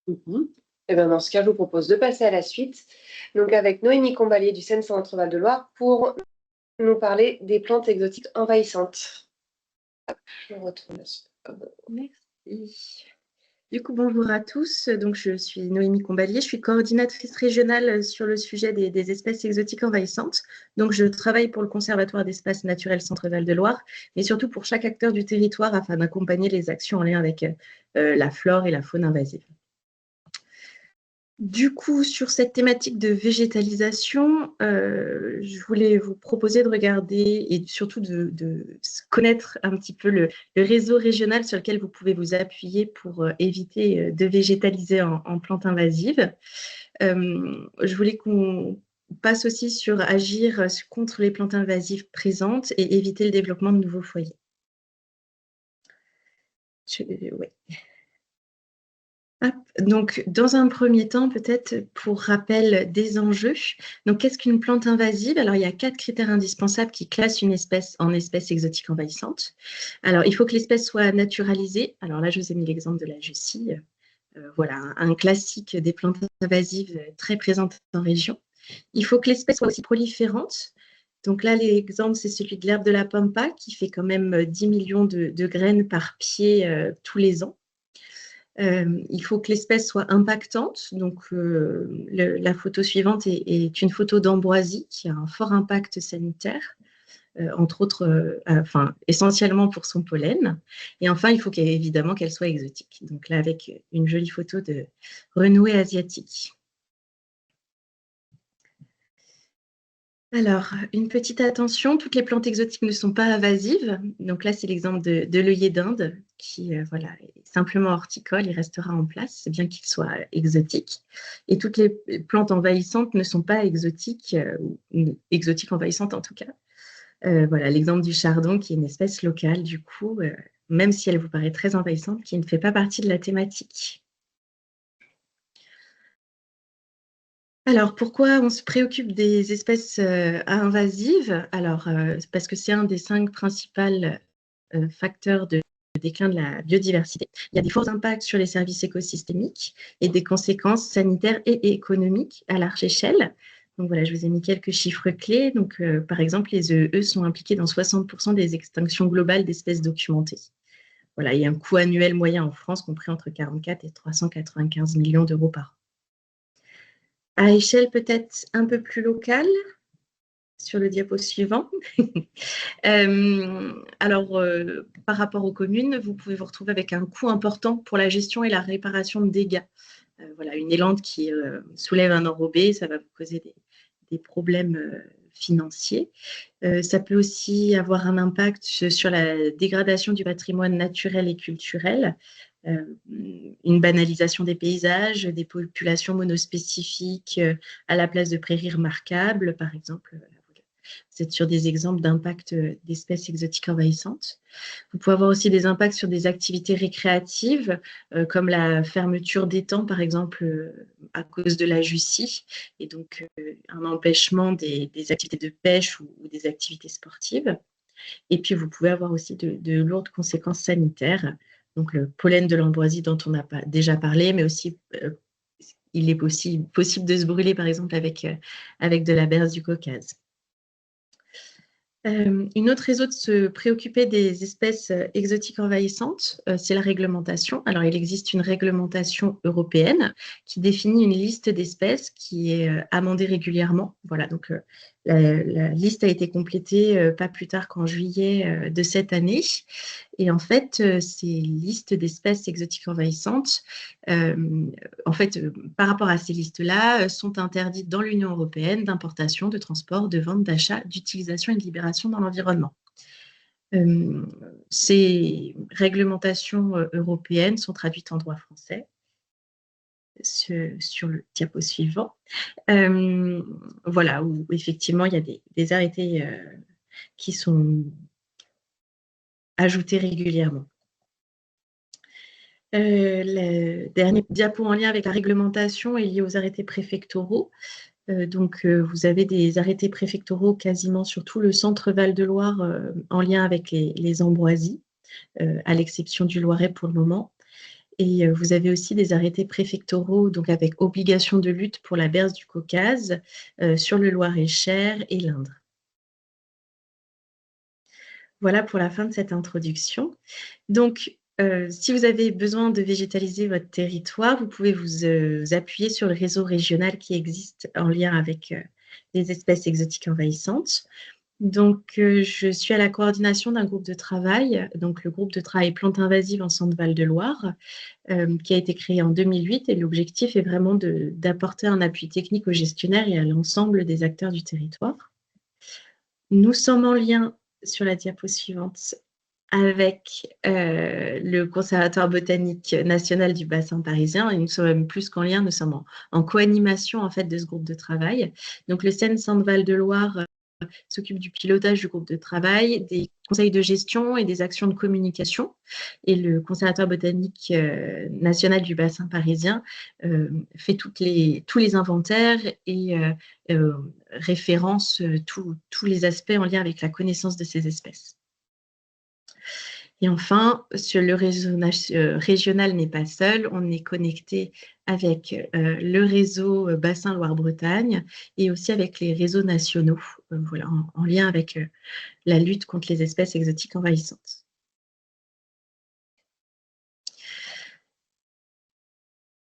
Mhm. Eh ben, dans ce cas, je vous propose de passer à la suite, donc avec Noémie Combalier du Seine-Centre Val-de-Loire pour nous parler des plantes exotiques envahissantes. Je retourne Merci. Du coup, bonjour à tous. Donc, je suis Noémie Combalier. Je suis coordinatrice régionale sur le sujet des espèces exotiques envahissantes. Donc, je travaille pour le Conservatoire d'espaces naturels Centre-Val de Loire, mais surtout pour chaque acteur du territoire afin d'accompagner les actions en lien avec la flore et la faune invasive. Du coup, sur cette thématique de végétalisation, je voulais vous proposer de regarder et surtout de connaître un petit peu le réseau régional sur lequel vous pouvez vous appuyer pour éviter de végétaliser en plantes invasives. Je voulais qu'on passe aussi sur agir contre les plantes invasives présentes et éviter le développement de nouveaux foyers. Ouais. Donc, dans un premier temps, peut-être pour rappel des enjeux. Donc, qu'est-ce qu'une plante invasive? Alors, il y a 4 critères indispensables qui classent une espèce en espèce exotique envahissante. Alors, il faut que l'espèce soit naturalisée. Alors là, je vous ai mis l'exemple de la Jussie. Voilà, un classique des plantes invasives très présentes en région. Il faut que l'espèce soit aussi proliférante. Donc là, l'exemple, c'est celui de l'herbe de la pampa qui fait quand même 10 millions de graines par pied tous les ans. Il faut que l'espèce soit impactante. Donc, la photo suivante est une photo d'ambroisie qui a un fort impact sanitaire, entre autres, essentiellement pour son pollen. Et enfin, il faut évidemment qu'elle soit exotique. Donc là, avec une jolie photo de renouée asiatique. Alors, une petite attention, toutes les plantes exotiques ne sont pas invasives. Donc là, c'est l'exemple de l'œillet d'Inde qui voilà, est simplement horticole, il restera en place, c'est bien qu'il soit exotique. Et toutes les plantes envahissantes ne sont pas exotiques, ou exotiques envahissantes en tout cas. Voilà, l'exemple du chardon qui est une espèce locale, du coup, même si elle vous paraît très envahissante, qui ne fait pas partie de la thématique. Alors, pourquoi on se préoccupe des espèces invasives? Alors, parce que c'est un des 5 principaux facteurs de déclin de la biodiversité. Il y a des forts impacts sur les services écosystémiques et des conséquences sanitaires et économiques à large échelle. Donc voilà, je vous ai mis quelques chiffres clés. Donc, par exemple, les EE sont impliqués dans 60% des extinctions globales d'espèces documentées. Voilà, il y a un coût annuel moyen en France compris entre 44 et 395 millions d'euros par an. À échelle peut-être un peu plus locale, sur le diapo suivant. Alors, par rapport aux communes, vous pouvez vous retrouver avec un coût important pour la gestion et la réparation de dégâts. Voilà, une élante qui soulève un enrobé, ça va vous causer des problèmes financiers. Ça peut aussi avoir un impact sur la dégradation du patrimoine naturel et culturel, une banalisation des paysages, des populations monospécifiques à la place de prairies remarquables, par exemple. Vous êtes sur des exemples d'impact d'espèces exotiques envahissantes. Vous pouvez avoir aussi des impacts sur des activités récréatives, comme la fermeture d'étangs, par exemple, à cause de la Jussie, et donc un empêchement des activités de pêche ou des activités sportives. Et puis, vous pouvez avoir aussi de lourdes conséquences sanitaires, donc le pollen de l'ambroisie dont on a déjà parlé, mais aussi il est possible de se brûler, par exemple, avec de la berce du Caucase. Une autre raison de se préoccuper des espèces exotiques envahissantes, c'est la réglementation. Alors, il existe une réglementation européenne qui définit une liste d'espèces qui est amendée régulièrement. Voilà, donc la liste a été complétée pas plus tard qu'en juillet de cette année. Et en fait, ces listes d'espèces exotiques envahissantes, par rapport à ces listes-là, sont interdites dans l'Union européenne d'importation, de transport, de vente, d'achat, d'utilisation et de libération dans l'environnement. Ces réglementations européennes sont traduites en droit français sur le diapo suivant. Voilà, où effectivement, il y a des arrêtés qui sont ajoutés régulièrement. Le dernier diapo en lien avec la réglementation est lié aux arrêtés préfectoraux. Donc, vous avez des arrêtés préfectoraux quasiment sur tout le centre Val-de-Loire en lien avec les ambroisies, à l'exception du Loiret pour le moment. Et vous avez aussi des arrêtés préfectoraux, donc avec obligation de lutte pour la berce du Caucase, sur le Loir-et-Cher et l'Indre. Voilà pour la fin de cette introduction. Donc, si vous avez besoin de végétaliser votre territoire, vous pouvez vous appuyer sur le réseau régional qui existe en lien avec les espèces exotiques envahissantes. Donc, je suis à la coordination d'un groupe de travail, donc le groupe de travail plantes invasives en Centre-Val de Loire, qui a été créé en 2008, et l'objectif est vraiment d'apporter un appui technique aux gestionnaires et à l'ensemble des acteurs du territoire. Nous sommes en lien, sur la diapo suivante, avec le Conservatoire botanique national du bassin parisien, et nous sommes même plus qu'en lien, nous sommes en co-animation en fait de ce groupe de travail. Donc le Seine-Saint-Val de Loire s'occupe du pilotage du groupe de travail, des conseils de gestion et des actions de communication. Et le Conservatoire botanique national du bassin parisien fait tous les inventaires et référence tous les aspects en lien avec la connaissance de ces espèces. Et enfin, le réseau régional n'est pas seul, on est connecté avec le réseau Bassin Loire-Bretagne et aussi avec les réseaux nationaux, voilà, en lien avec la lutte contre les espèces exotiques envahissantes.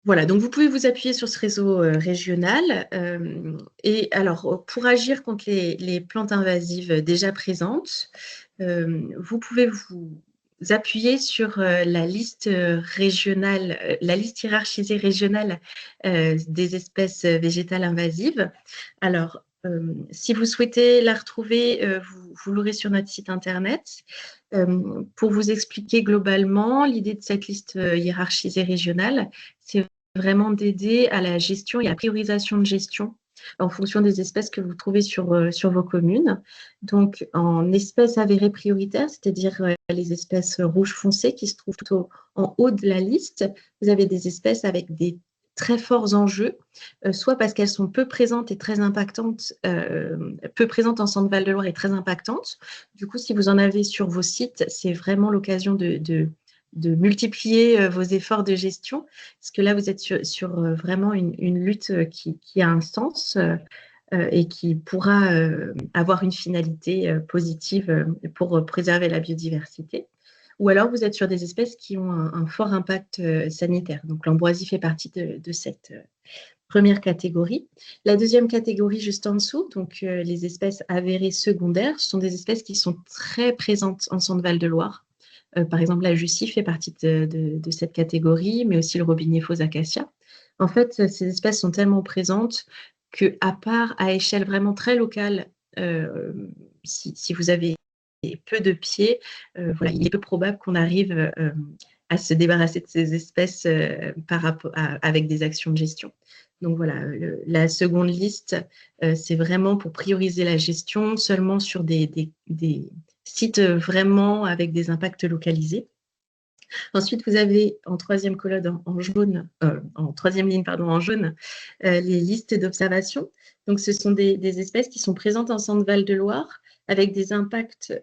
Voilà, donc vous pouvez vous appuyer sur ce réseau régional. Et alors, pour agir contre les plantes invasives déjà présentes, vous pouvez vous appuyer sur la liste régionale, la liste hiérarchisée régionale des espèces végétales invasives. Alors, si vous souhaitez la retrouver, vous l'aurez sur notre site internet. Pour vous expliquer globalement, l'idée de cette liste hiérarchisée régionale, c'est vraiment d'aider à la gestion et à la priorisation de gestion en fonction des espèces que vous trouvez sur vos communes. Donc, en espèces avérées prioritaires, c'est-à-dire les espèces rouges foncées qui se trouvent tout en haut de la liste, vous avez des espèces avec des très forts enjeux, soit parce qu'elles sont peu présentes et très impactantes, peu présentes en Centre-Val de Loire et très impactantes. Du coup, si vous en avez sur vos sites, c'est vraiment l'occasion de multiplier vos efforts de gestion, parce que là, vous êtes sur vraiment une lutte qui a un sens et qui pourra avoir une finalité positive pour préserver la biodiversité. Ou alors, vous êtes sur des espèces qui ont un fort impact sanitaire. Donc, l'ambroisie fait partie de cette première catégorie. La deuxième catégorie, juste en dessous, donc les espèces avérées secondaires, ce sont des espèces qui sont très présentes en Centre-Val de Loire. Par exemple, la Jussie fait partie de cette catégorie, mais aussi le robinet faux acacia. En fait, ces espèces sont tellement présentes qu'à part à échelle vraiment très locale, si vous avez peu de pieds, voilà, il est peu probable qu'on arrive à se débarrasser de ces espèces avec des actions de gestion. Donc voilà, la seconde liste, c'est vraiment pour prioriser la gestion seulement sur des sites vraiment avec des impacts localisés. Ensuite, vous avez en troisième colonne en jaune, en troisième ligne pardon, en jaune, les listes d'observation. Donc, ce sont des espèces qui sont présentes en Centre-Val de Loire avec des impacts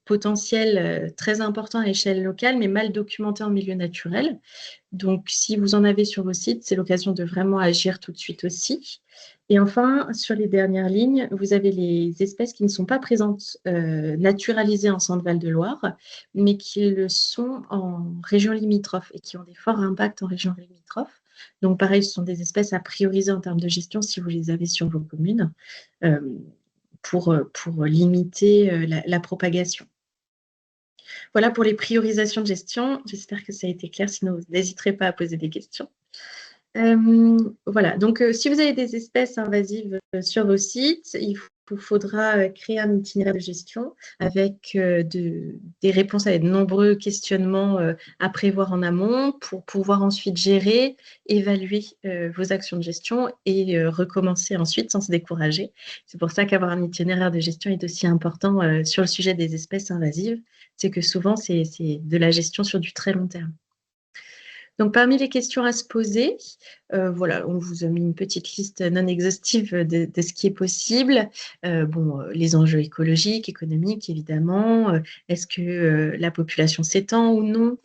potentiels très importants à échelle locale, mais mal documentés en milieu naturel. Donc, si vous en avez sur vos sites, c'est l'occasion de vraiment agir tout de suite aussi. Et enfin, sur les dernières lignes, vous avez les espèces qui ne sont pas présentes naturalisées en Centre-Val de Loire, mais qui le sont en région limitrophe et qui ont des forts impacts en région limitrophe. Donc, pareil, ce sont des espèces à prioriser en termes de gestion si vous les avez sur vos communes pour limiter la propagation. Voilà pour les priorisations de gestion. J'espère que ça a été clair, sinon vous n'hésiterez pas à poser des questions. Voilà, donc si vous avez des espèces invasives sur vos sites, il vous faudra créer un itinéraire de gestion avec des réponses à de nombreux questionnements à prévoir en amont pour pouvoir ensuite gérer, évaluer vos actions de gestion et recommencer ensuite sans se décourager. C'est pour ça qu'avoir un itinéraire de gestion est aussi important sur le sujet des espèces invasives. C'est que souvent, c'est de la gestion sur du très long terme. Donc, parmi les questions à se poser, voilà, on vous a mis une petite liste non exhaustive de ce qui est possible. Les enjeux écologiques, économiques, évidemment. Est-ce que la population s'étend ou non?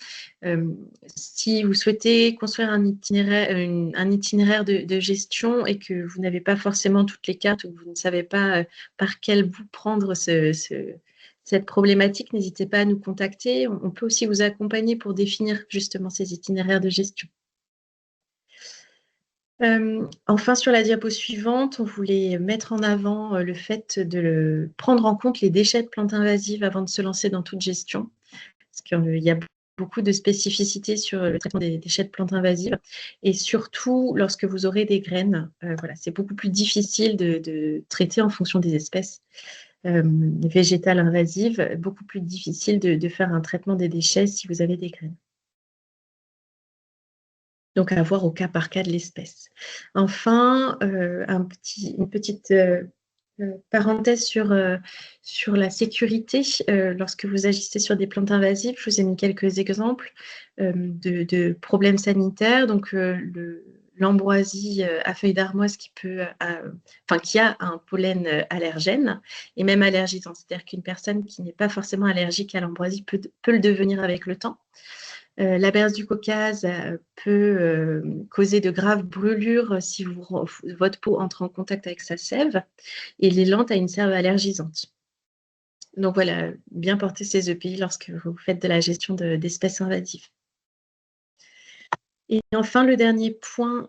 Si vous souhaitez construire un itinéraire de gestion et que vous n'avez pas forcément toutes les cartes ou que vous ne savez pas par quel bout prendre cette problématique, n'hésitez pas à nous contacter. On peut aussi vous accompagner pour définir justement ces itinéraires de gestion. Enfin, sur la diapo suivante, on voulait mettre en avant le fait de prendre en compte les déchets de plantes invasives avant de se lancer dans toute gestion. Parce qu'il y a beaucoup de spécificités sur le traitement des déchets de plantes invasives. Et surtout, lorsque vous aurez des graines, c'est beaucoup plus difficile de traiter en fonction des espèces. Végétales invasives, beaucoup plus difficile de faire un traitement des déchets si vous avez des graines. Donc, à voir au cas par cas de l'espèce. Enfin, une petite parenthèse sur la sécurité. Lorsque vous agissez sur des plantes invasives, je vous ai mis quelques exemples de problèmes sanitaires. Donc, l'ambroisie à feuilles d'armoise qui a un pollen allergène et même allergisant. C'est-à-dire qu'une personne qui n'est pas forcément allergique à l'ambroisie peut le devenir avec le temps. La berce du Caucase peut causer de graves brûlures si votre peau entre en contact avec sa sève. Et l'élante a une sève allergisante. Donc voilà, bien porter ses EPI lorsque vous faites de la gestion d'espèces invasives. Et enfin, le dernier point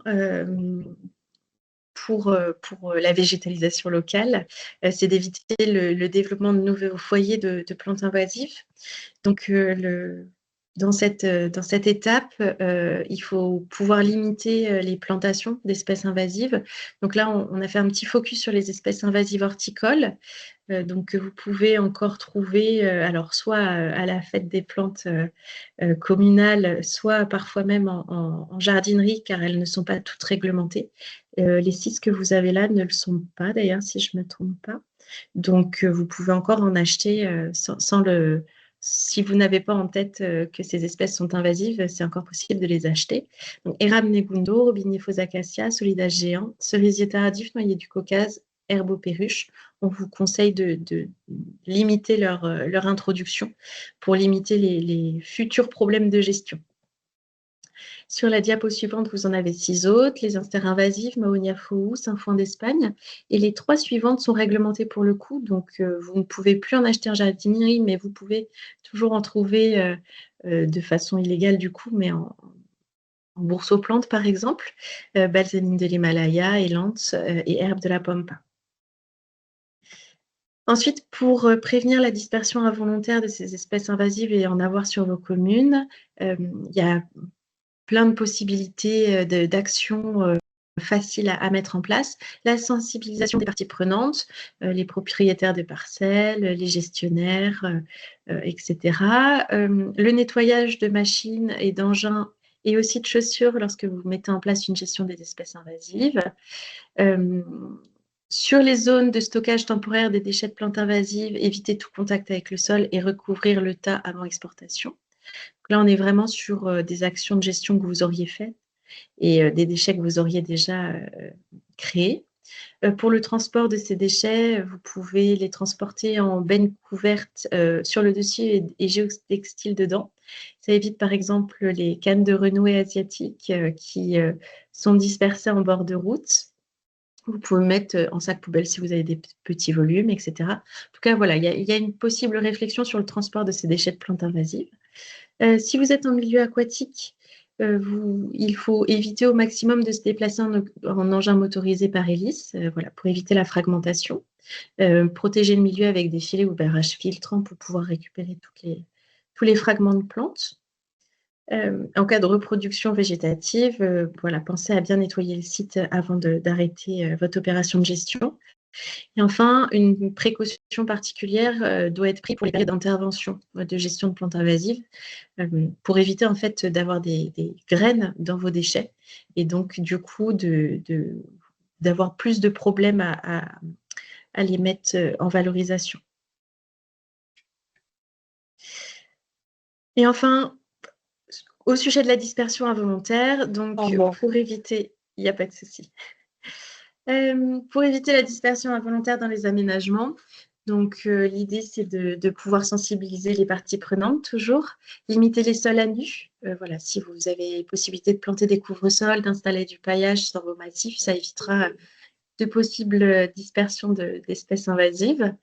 pour la végétalisation locale, c'est d'éviter le développement de nouveaux foyers de plantes invasives. Donc, dans cette étape, il faut pouvoir limiter les plantations d'espèces invasives. Donc là, on a fait un petit focus sur les espèces invasives horticoles. Donc, vous pouvez encore trouver, alors soit à la fête des plantes communales, soit parfois même en jardinerie, car elles ne sont pas toutes réglementées. Les 6 que vous avez là ne le sont pas, d'ailleurs, si je ne me trompe pas. Donc, vous pouvez encore en acheter si vous n'avez pas en tête que ces espèces sont invasives, c'est encore possible de les acheter. Donc, Érable negundo, Robinet acacia, Solidace géant, Cerisier tardif, Noyer du Caucase, Herbopéruche. On vous conseille de limiter leur introduction pour limiter les futurs problèmes de gestion. Sur la diapo suivante, vous en avez 6 autres, les instaires invasifs, Mahonia foux, Saint-Foin d'Espagne. Et les 3 suivantes sont réglementées pour le coup, donc vous ne pouvez plus en acheter en jardinerie, mais vous pouvez toujours en trouver de façon illégale du coup, mais en bourse aux plantes par exemple, balsamine de l'Himalaya, élante et herbe de la pampa. Ensuite, pour prévenir la dispersion involontaire de ces espèces invasives et en avoir sur vos communes, il y a plein de possibilités d'actions faciles à mettre en place. La sensibilisation des parties prenantes, les propriétaires de parcelles, les gestionnaires, etc. Le nettoyage de machines et d'engins et aussi de chaussures lorsque vous mettez en place une gestion des espèces invasives. Sur les zones de stockage temporaire des déchets de plantes invasives, évitez tout contact avec le sol et recouvrir le tas avant exportation. Donc là, on est vraiment sur des actions de gestion que vous auriez faites et des déchets que vous auriez déjà créés. Pour le transport de ces déchets, vous pouvez les transporter en benne couverte sur le dessus et géotextile dedans. Ça évite par exemple les cannes de renouée asiatiques qui sont dispersées en bord de route. Vous pouvez mettre en sac poubelle si vous avez des petits volumes, etc. En tout cas, voilà, il y a une possible réflexion sur le transport de ces déchets de plantes invasives. Si vous êtes en milieu aquatique, il faut éviter au maximum de se déplacer en engin motorisé par hélice, pour éviter la fragmentation. Protéger le milieu avec des filets ou barrages filtrants pour pouvoir récupérer tous les fragments de plantes. En cas de reproduction végétative, pensez à bien nettoyer le site avant d'arrêter votre opération de gestion. Et enfin, une précaution particulière doit être prise pour les périodes d'intervention de gestion de plantes invasives pour éviter en fait d'avoir des graines dans vos déchets et donc du coup d'avoir plus de problèmes à les mettre en valorisation. Et enfin, Au sujet de la dispersion involontaire, donc Pardon. pour éviter, il n'y a pas de souci. Pour éviter la dispersion involontaire dans les aménagements, donc l'idée c'est de pouvoir sensibiliser les parties prenantes toujours, limiter les sols à nu. Voilà, si vous avez possibilité de planter des couvre-sols, d'installer du paillage sur vos massifs, ça évitera de possibles dispersions d'espèces invasives.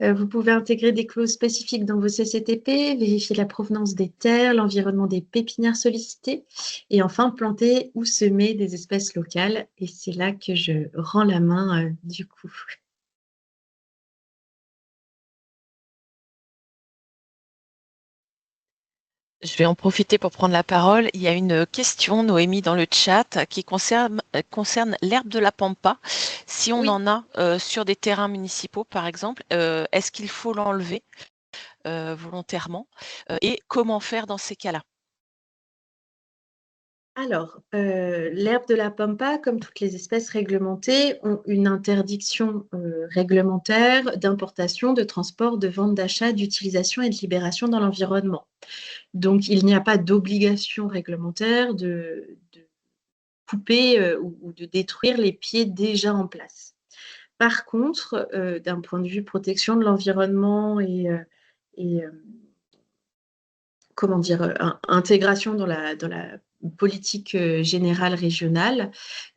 Vous pouvez intégrer des clauses spécifiques dans vos CCTP, vérifier la provenance des terres, l'environnement des pépinières sollicitées et enfin planter ou semer des espèces locales. Et c'est là que je rends la main du coup. Je vais en profiter pour prendre la parole. Il y a une question, Noémie, dans le chat qui concerne l'herbe de la pampa. Si on Oui. en a sur des terrains municipaux, par exemple, est-ce qu'il faut l'enlever volontairement et comment faire dans ces cas-là? Alors, l'herbe de la pampa, comme toutes les espèces réglementées, ont une interdiction réglementaire d'importation, de transport, de vente, d'achat, d'utilisation et de libération dans l'environnement. Donc, il n'y a pas d'obligation réglementaire de couper ou de détruire les pieds déjà en place. Par contre, d'un point de vue protection de l'environnement et comment dire, intégration dans la politique générale régionale,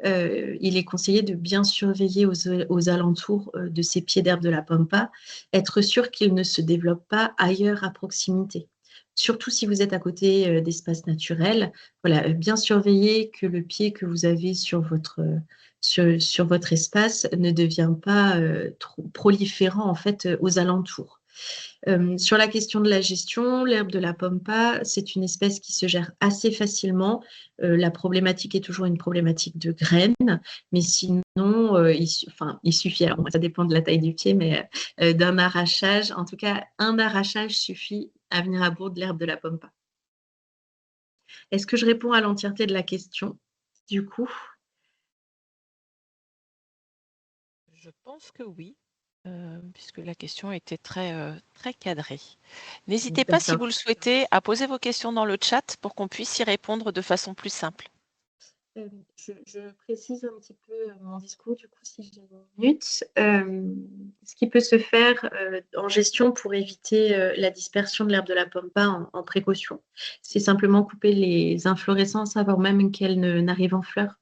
il est conseillé de bien surveiller aux alentours de ces pieds d'herbe de la pampa, être sûr qu'ils ne se développent pas ailleurs à proximité. Surtout si vous êtes à côté d'espaces naturels, voilà, bien surveiller que le pied que vous avez sur votre espace ne devient pas trop proliférant en fait aux alentours. Sur la question de la gestion, l'herbe de la pampa, c'est une espèce qui se gère assez facilement. La problématique est toujours une problématique de graines, mais sinon, il suffit, alors ça dépend de la taille du pied, mais d'un arrachage, en tout cas, un arrachage suffit à venir à bout de l'herbe de la pampa. Est-ce que je réponds à l'entièreté de la question, du coup? Je pense que oui, puisque la question était très, très cadrée. N'hésitez pas, si vous le souhaitez, à poser vos questions dans le chat pour qu'on puisse y répondre de façon plus simple. Je précise un petit peu mon discours, du coup, si j'ai 1 minute. Ce qui peut se faire en gestion pour éviter la dispersion de l'herbe de la pampa en précaution, c'est simplement couper les inflorescences avant même qu'elles n'arrivent en fleurs.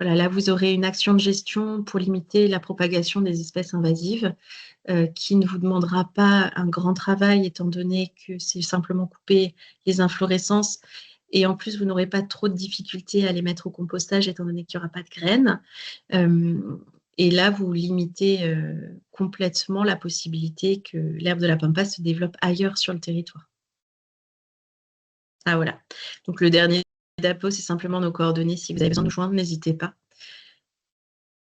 Voilà, là, vous aurez une action de gestion pour limiter la propagation des espèces invasives qui ne vous demandera pas un grand travail étant donné que c'est simplement couper les inflorescences et en plus, vous n'aurez pas trop de difficultés à les mettre au compostage étant donné qu'il n'y aura pas de graines. Et là, vous limitez complètement la possibilité que l'herbe de la pampa se développe ailleurs sur le territoire. Ah voilà. Donc le dernier DAPO, c'est simplement nos coordonnées. Si vous avez besoin de nous joindre, n'hésitez pas.